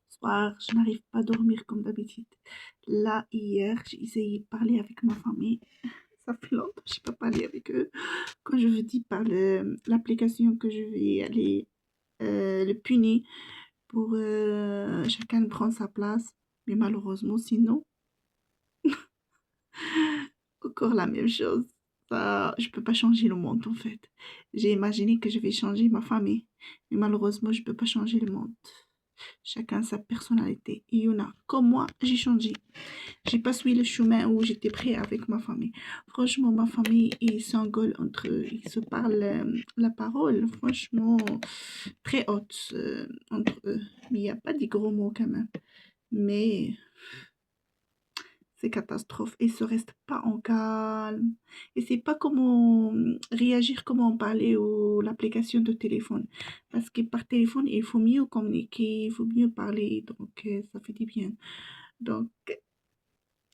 Soir, je n'arrive pas à dormir comme d'habitude. Là, hier, j'ai essayé de parler avec ma famille. Ça fait longtemps que je n'ai pas parlé avec eux. Quand je vous dis par l'application que je vais aller le punir pour chacun prendre sa place. Mais malheureusement, sinon, encore la même chose. Ça, je peux pas changer le monde en fait. J'ai imaginé que je vais changer ma famille. Mais malheureusement, je peux pas changer le monde. Chacun sa personnalité. Et il y en a. Comme moi, j'ai changé. J'ai pas suivi le chemin où j'étais prêt avec ma famille. Franchement, ma famille, ils s'engueulent entre eux. Ils se parlent la parole, franchement, très haute entre eux. Mais il n'y a pas des gros mots quand même. Mais c'est catastrophe. Ils se restent pas en calme. Et c'est pas comment réagir, comment parler ou l'application de téléphone. Parce que par téléphone, il faut mieux communiquer, il faut mieux parler. Donc, ça fait du bien. Donc,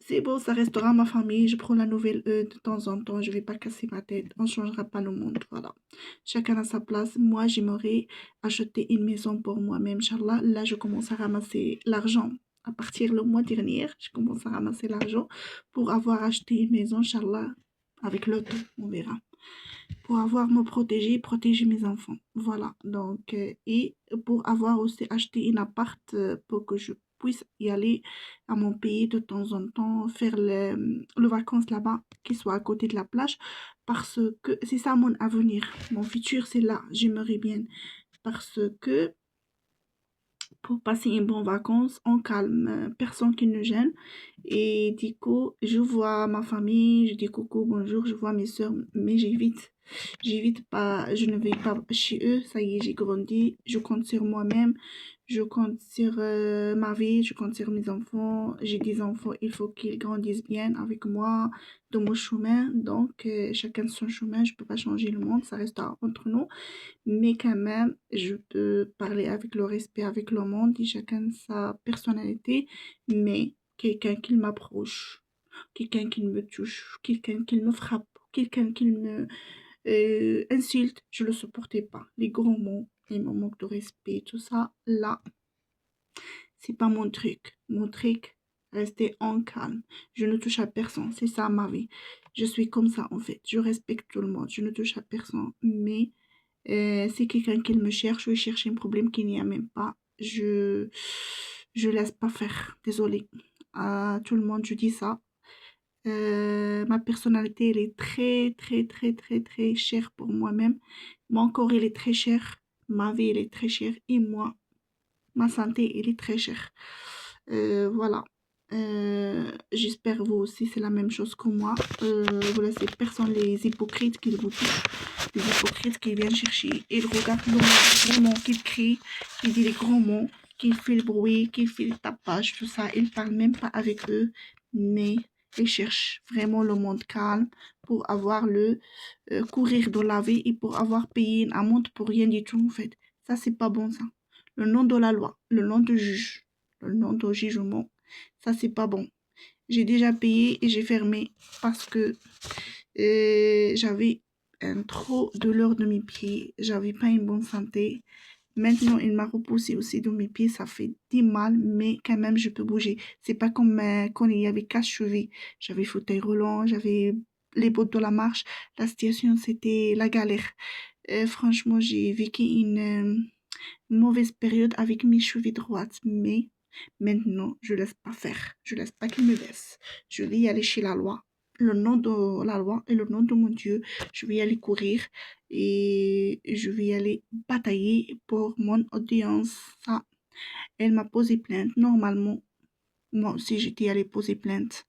c'est bon, ça restera ma famille. Je prends la nouvelle de temps en temps. Je vais pas casser ma tête. On changera pas le monde. Voilà. Chacun à sa place. Moi, j'aimerais acheter une maison pour moi-même. Inch'Allah, là, je commence à ramasser l'argent. À partir le mois dernier, je commence à ramasser l'argent pour avoir acheté une maison, Inch'Allah, avec le temps. On verra. Pour avoir me protéger, protéger mes enfants. Voilà. Donc, et pour avoir aussi acheté une appart pour que je puisse y aller à mon pays de temps en temps, faire le vacances là-bas, qui soit à côté de la plage, parce que c'est ça mon avenir. Mon futur, c'est là. J'aimerais bien. Parce que pour passer une bonne vacances en calme, personne qui ne gêne. Et du coup, je vois ma famille, je dis coucou, bonjour, je vois mes soeurs, mais j'évite. J'évite pas, je ne vais pas chez eux, ça y est, j'ai grandi, je compte sur moi-même, je compte sur ma vie, je compte sur mes enfants. J'ai des enfants, il faut qu'ils grandissent bien avec moi, dans mon chemin. Donc, chacun son chemin, je peux pas changer le monde, ça restera entre nous. Mais quand même, je peux parler avec le respect avec le monde et chacun sa personnalité, mais quelqu'un qui m'approche, quelqu'un qui me touche, quelqu'un qui me frappe, quelqu'un qui me insulte, je ne le supportais pas. Les grands mots, les mots manque de respect, tout ça, là, c'est pas mon truc. Mon truc, rester en calme. Je ne touche à personne, c'est ça ma vie. Je suis comme ça en fait. Je respecte tout le monde, je ne touche à personne, mais c'est quelqu'un qui me cherche ou il cherche un problème qu'il n'y a même pas. Je laisse pas faire. Désolée. À tout le monde, je dis ça. Ma personnalité, elle est très, très, très, très, très chère pour moi-même. Mon corps, il est très cher. Ma vie, elle est très chère. Et moi, ma santé, elle est très chère. Voilà. J'espère vous aussi, c'est la même chose que moi. Vous laissez personne, les hypocrites qui vous touchent, les hypocrites qui viennent chercher. Ils regardent le monde, vraiment, qu'ils crient, qu'ils disent les grands mots, qu'ils font le bruit, qu'ils font le tapage, tout ça. Ils ne parlent même pas avec eux, mais ils cherchent vraiment le monde calme pour avoir le courir dans la vie et pour avoir payé une amende pour rien du tout, en fait. Ça, c'est pas bon, ça. Le nom de la loi, le nom de juge, le nom de jugement, ça, c'est pas bon. J'ai déjà payé et j'ai fermé parce que j'avais un trop douleur de mes pieds. J'avais pas une bonne santé. Maintenant, il m'a repoussé aussi de mes pieds. Ça fait du mal, mais quand même, je peux bouger. C'est pas comme quand il y avait 4 chevilles. J'avais fauteuil roulant, j'avais les bottes de la marche. La situation, c'était la galère. Franchement, j'ai vécu une mauvaise période avec mes chevilles droites, mais maintenant, je laisse pas faire. Je laisse pas qu'il me baisse. Je vais y aller chez la loi. Le nom de la loi et le nom de mon Dieu, je vais y aller courir et je vais y aller batailler pour mon audience. Ça, elle m'a posé plainte. Normalement, moi aussi, j'étais allée poser plainte.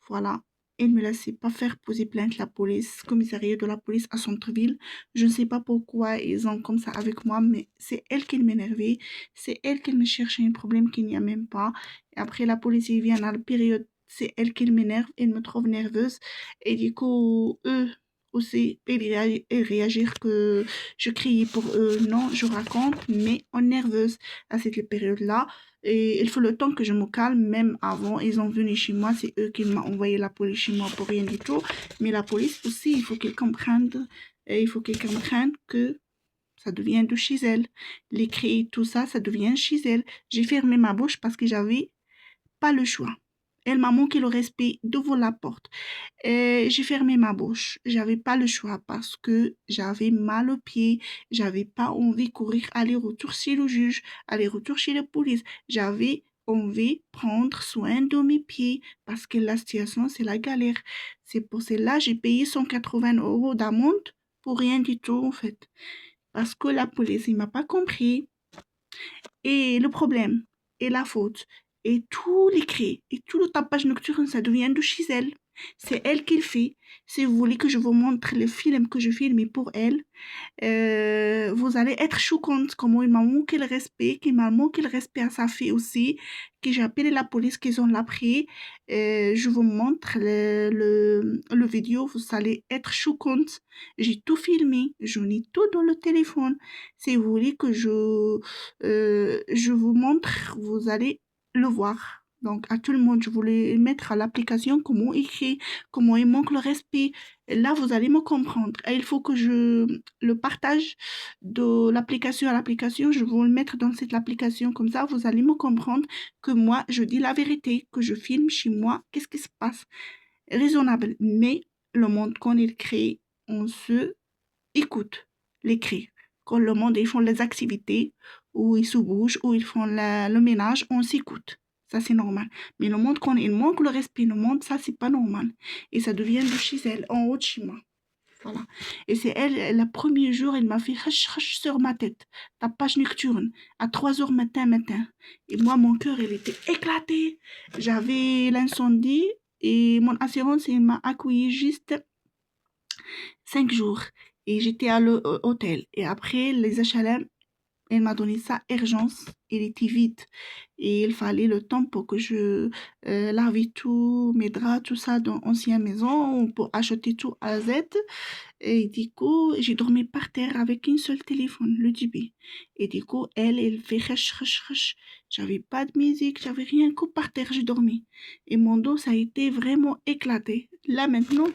Voilà. Elle ne me laissait pas faire poser plainte la police, commissariat de la police à Centreville. Je ne sais pas pourquoi ils ont comme ça avec moi, mais c'est elle qui m'énervait. C'est elle qui me cherchait un problème qu'il n'y a même pas. Et après, la police, ils viennent à la période, c'est elle qui m'énerve, elle me trouve nerveuse. Et du coup, eux aussi, ils réagissent que je criais pour eux. Non, je raconte, mais en nerveuse à cette période-là. Et il faut le temps que je me calme, même avant, ils ont venu chez moi, c'est eux qui m'ont envoyé la police chez moi pour rien du tout. Mais la police aussi, il faut qu'ils comprennent que Ça devient de chez elle. Les cris, tout ça, ça devient chez elle. J'ai fermé ma bouche parce que j'avais pas le choix. Elle m'a manqué le respect devant la porte. J'ai fermé ma bouche. J'avais pas le choix parce que j'avais mal aux pieds. J'avais pas envie de courir aller-retour chez le juge, aller-retour chez la police. J'avais envie de prendre soin de mes pieds parce que la situation, c'est la galère. C'est pour cela que j'ai payé 180 € d'amende pour rien du tout, en fait. Parce que la police, il m'a pas compris. Et le problème, et la faute, et tous les cris, et tout le tapage nocturne, ça devient de chez elle. C'est elle qui le fait. Si vous voulez que je vous montre le film que je filme pour elle, vous allez être choquante comment il m'a manqué le respect, qu'il m'a manqué le respect à sa fille aussi, que j'ai appelé la police, qu'ils ont l'appris. Je vous montre le vidéo, vous allez être choquante. J'ai tout filmé, je mets tout dans le téléphone. Si vous voulez que je vous montre, vous allez le voir. Donc, à tout le monde, je voulais mettre à l'application comment écrire, comment il manque le respect. Et là, vous allez me comprendre. Et il faut que je le partage de l'application à l'application. Je vais le mettre dans cette application. Comme ça, vous allez me comprendre que moi, je dis la vérité, que je filme chez moi. Qu'est-ce qui se passe? Raisonnable. Mais le monde, quand il crée, on se écoute les cris. Quand le monde, ils font les activités, où ils se bougent, où ils font le ménage, on s'écoute. Ça, c'est normal. Mais le monde, quand il manque le respect, le monde, ça, c'est pas normal. Et ça devient de chez elle, en haut de chez moi. Voilà. Et c'est elle, le premier jour, elle m'a fait hush sur ma tête. Tapage nocturne, à 3 heures matin. Et moi, mon cœur, il était éclaté. J'avais l'incendie et mon assurance, il m'a accueilli juste 5 jours. Et j'étais à l'hôtel. Et après, les HLM, elle m'a donné ça urgence. Il était vide. Et il fallait le temps pour que je lave tous mes draps, tout ça dans l'ancienne maison, pour acheter tout à Z. Et du coup, j'ai dormi par terre avec un seul téléphone, le DB. Et du coup, elle fait rush. J'avais pas de musique, j'avais rien que par terre, j'ai dormi. Et mon dos, ça a été vraiment éclaté. Là, maintenant,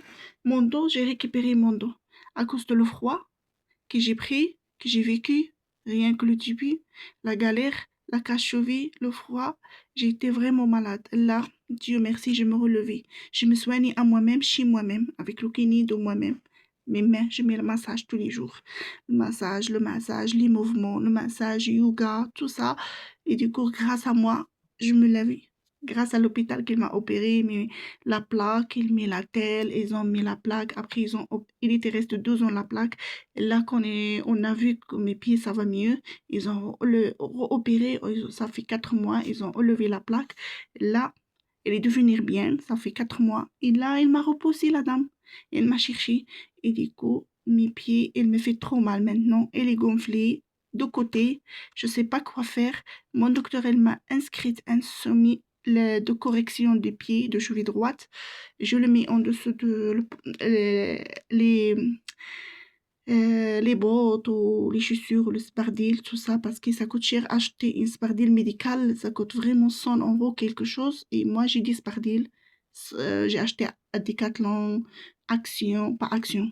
mon dos, j'ai récupéré mon dos. À cause de le froid que j'ai pris, que j'ai vécu, rien que le début, la galère, la cache-cheville, le froid, j'ai été vraiment malade. Là, Dieu merci, je me relevais. Je me soignais à moi-même, chez moi-même, avec le kiné de moi-même. Mes mains, je mets le massage tous les jours. Le massage, les mouvements, le massage, yoga, tout ça. Et du coup, grâce à moi, je me lève. Grâce à l'hôpital qui m'a opéré, mais la plaque, ils met la telle, ils ont mis la plaque. Après, il était resté 2 ans la plaque. Et là, on a vu que mes pieds, ça va mieux. Ils ont opéré, ça fait 4 mois, ils ont enlevé la plaque. Là, elle est devenue bien, ça fait 4 mois. Et là, il m'a repoussé, la dame. Elle m'a cherché. Et du coup, mes pieds, elle me fait trop mal maintenant. Elle est gonflée de côté. Je ne sais pas quoi faire. Mon docteur, elle m'a inscrite un semi de correction des pieds, de cheville droite. Je le mets en dessous de les bottes ou les chaussures, le spardil, tout ça, parce que ça coûte cher acheter une spardil médicale, ça coûte vraiment 100 € quelque chose. Et moi, j'ai dit spardil, j'ai acheté à Decathlon, Action, pas Action,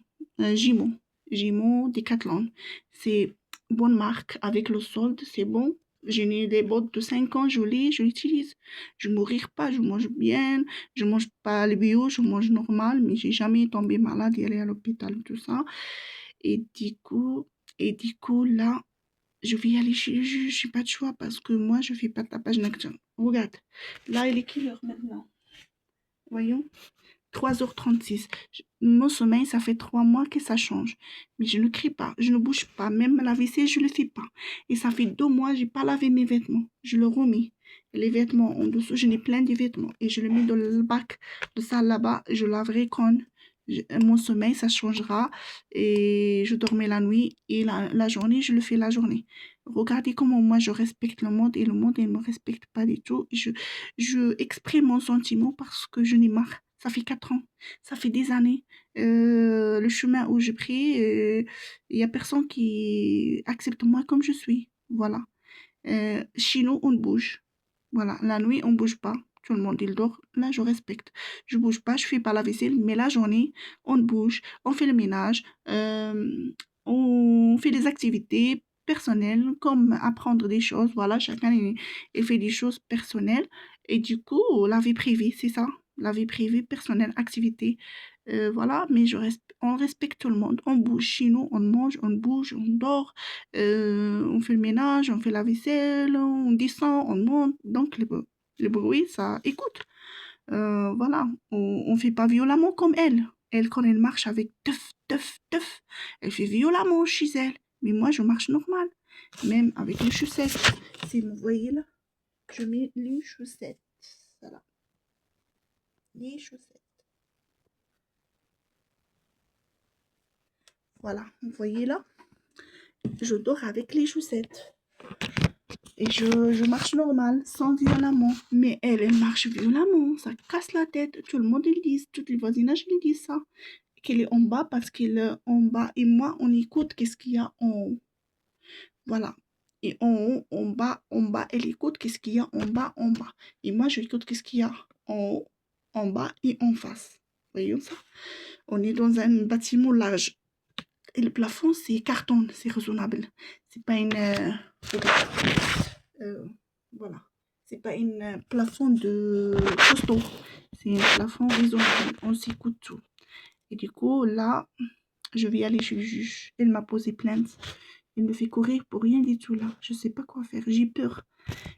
Gimo, Decathlon. C'est bonne marque, avec le solde, c'est bon. J'ai des bottes de 5 ans, je l'utilise. Je ne mourir pas, je mange bien, je mange pas le bio, je mange normal, mais j'ai jamais tombé malade et aller à l'hôpital, tout ça. Et du coup, là, je vais y aller chez le juge, j'ai pas de choix parce que moi, je fais pas de tapage nocturne. Regarde, là, il est quelle heure maintenant? Voyons, 3h36. Mon sommeil, ça fait 3 mois que ça change. Mais je ne crie pas, je ne bouge pas. Même la vaisselle, je ne le fais pas. Et ça fait 2 mois, j'ai pas lavé mes vêtements. Je le remets. Les vêtements en dessous, je n'ai plein de vêtements. Et je le mets dans le bac de ça là-bas. Je laverai quand mon sommeil, ça changera. Et je dormais la nuit. Et la journée, je le fais la journée. Regardez comment moi, je respecte le monde. Et le monde, il ne me respecte pas du tout. Je exprime mon sentiment parce que je n'ai marre. Ça fait 4 ans. Ça fait des années. Le chemin où j'ai pris, il n'y a personne qui accepte moi comme je suis. Voilà. Chez nous, on bouge. Voilà. La nuit, on bouge pas. Tout le monde, il dort. Là, je respecte. Je bouge pas, je fais pas la vaisselle. Mais la journée, on bouge. On fait le ménage. on fait des activités personnelles comme apprendre des choses. Voilà, chacun il fait des choses personnelles. Et du coup, la vie privée, c'est ça. La vie privée, personnelle, activité. Voilà, mais on respecte tout le monde. On bouge chez nous, on mange, on bouge, on dort, on fait le ménage, on fait la vaisselle, on descend, on monte. Donc, le bruit, ça écoute. Voilà, on fait pas violemment comme elle. Elle, quand elle marche avec teuf, teuf, teuf, elle fait violemment chez elle. Mais moi, je marche normal, même avec les chaussettes. Si vous voyez là, je mets les chaussettes. Voilà, les chaussettes. Voilà, vous voyez là, je dors avec les chaussettes. Et je marche normal, sans violemment. Mais elle marche violemment, ça casse la tête. Tout le monde, ils disent, tous les voisinages, ils disent ça. Qu'elle est en bas parce qu'elle est en bas. Et moi, on écoute qu'est-ce qu'il y a en haut. Voilà. Et en haut, en bas, elle écoute qu'est-ce qu'il y a en bas, en bas. Et moi, je écoute qu'est-ce qu'il y a en haut, en bas et en face. Voyons ça. On est dans un bâtiment large. Et le plafond, c'est carton, c'est raisonnable. C'est pas une... voilà. C'est pas une plafond de costaud. C'est un plafond raisonnable. On s'écoute tout. Et du coup, là, je vais aller chez le juge. Elle m'a posé plainte. Elle me fait courir pour rien du tout là. Je sais pas quoi faire. J'ai peur.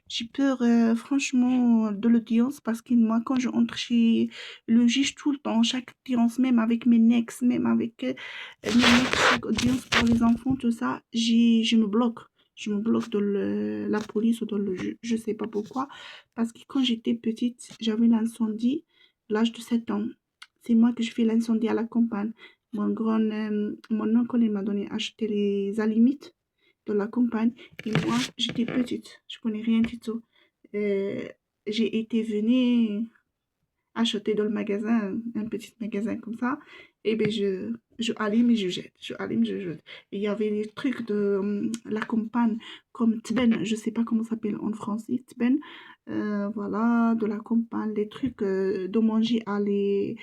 J'ai peur, franchement, de l'audience parce que moi, quand je entre chez le juge tout le temps, chaque audience, même avec mes nex, même avec mes nex, chaque audience pour les enfants, tout ça, je me bloque. Je me bloque dans la police ou dans le juge. Je sais pas pourquoi. Parce que quand j'étais petite, j'avais l'incendie à l'âge de 7 ans. C'est moi que je fais l'incendie à la campagne. Mon oncle, il m'a donné acheter les alimites de la campagne. Et moi, j'étais petite, je connais rien du tout. Euh, j'ai été venue acheter dans le magasin, un petit magasin comme ça. Et bien, je allume et je jette. Je allume, je jette. Et il y avait des trucs de la campagne, comme tben, je sais pas comment ça s'appelle en français, tben. Voilà, de la campagne, les trucs de manger à les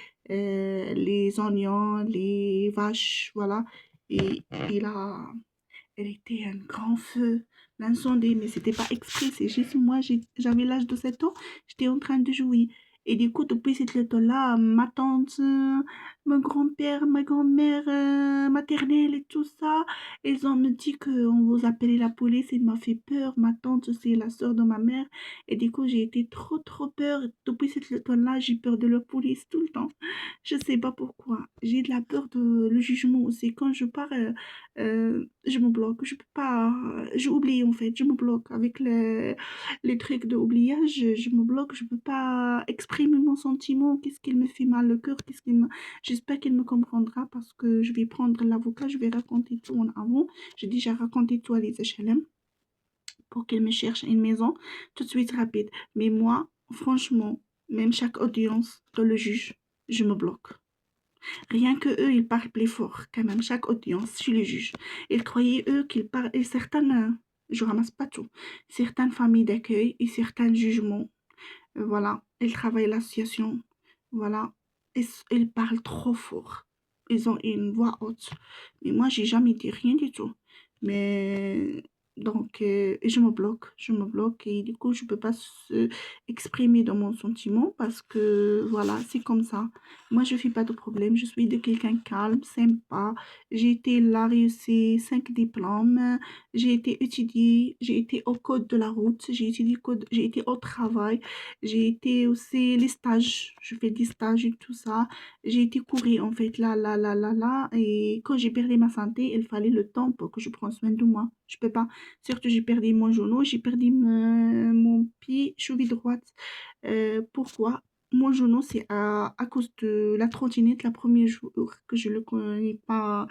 oignons, les vaches, voilà. Et il a elle était un grand feu, l'incendie, mais c'était pas exprès, c'est juste moi, j'avais l'âge de 7 ans, j'étais en train de jouer. Et du coup, depuis cette temps-là, ma tante, mon grand-père, ma grand-mère maternelle et tout ça, ils ont me dit qu'on vous appelait la police, il m'a fait peur. Ma tante, c'est la sœur de ma mère. Et du coup, j'ai été trop, trop peur. Depuis cette temps-là, j'ai peur de la police tout le temps. Je sais pas pourquoi. J'ai de la peur de le jugement aussi. Quand je pars, je me bloque. Je peux pas. J'oublie en fait. Je me bloque avec les trucs d'oubliage. Je me bloque. Je peux pas exprimer mon sentiment. Qu'est-ce qu'il me fait mal le cœur. J'espère qu'il me comprendra parce que je vais prendre l'avocat. Je vais raconter tout en avant. J'ai déjà raconté tout à les HLM pour qu'il me cherche une maison tout de suite rapide. Mais moi, franchement, même chaque audience de le juge, je me bloque. Rien que eux, ils parlent plus fort, quand même, chaque audience, chez les juges. Ils croyaient, eux, qu'ils parlent, et certaines, je ramasse pas tout, certaines familles d'accueil et certains jugements, voilà, ils travaillent l'association, voilà, ils parlent trop fort. Ils ont une voix haute. Mais moi, j'ai jamais dit rien du tout. Mais donc, je me bloque et du coup, je peux pas exprimer dans mon sentiment parce que voilà, c'est comme ça. Moi, je fais pas de problème. Je suis de quelqu'un calme, sympa. J'ai été là, réussi 5 diplômes. J'ai été étudiée, j'ai été au code de la route, j'ai étudié code, j'ai été au travail, j'ai été aussi les stages, je fais des stages et tout ça. J'ai été courir en fait là. Et quand j'ai perdu ma santé, il fallait le temps pour que je prenne soin de moi. Je peux pas. Surtout, j'ai perdu mon genou, j'ai perdu mon pied, cheville droite. Pourquoi? Mon genou, c'est à cause de la trottinette, la première jour que je ne connais pas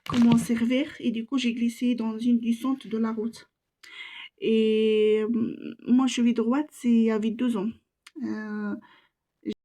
comment servir. Et du coup, j'ai glissé dans une descente de la route. Et mon cheville droite, c'est avait 2 ans.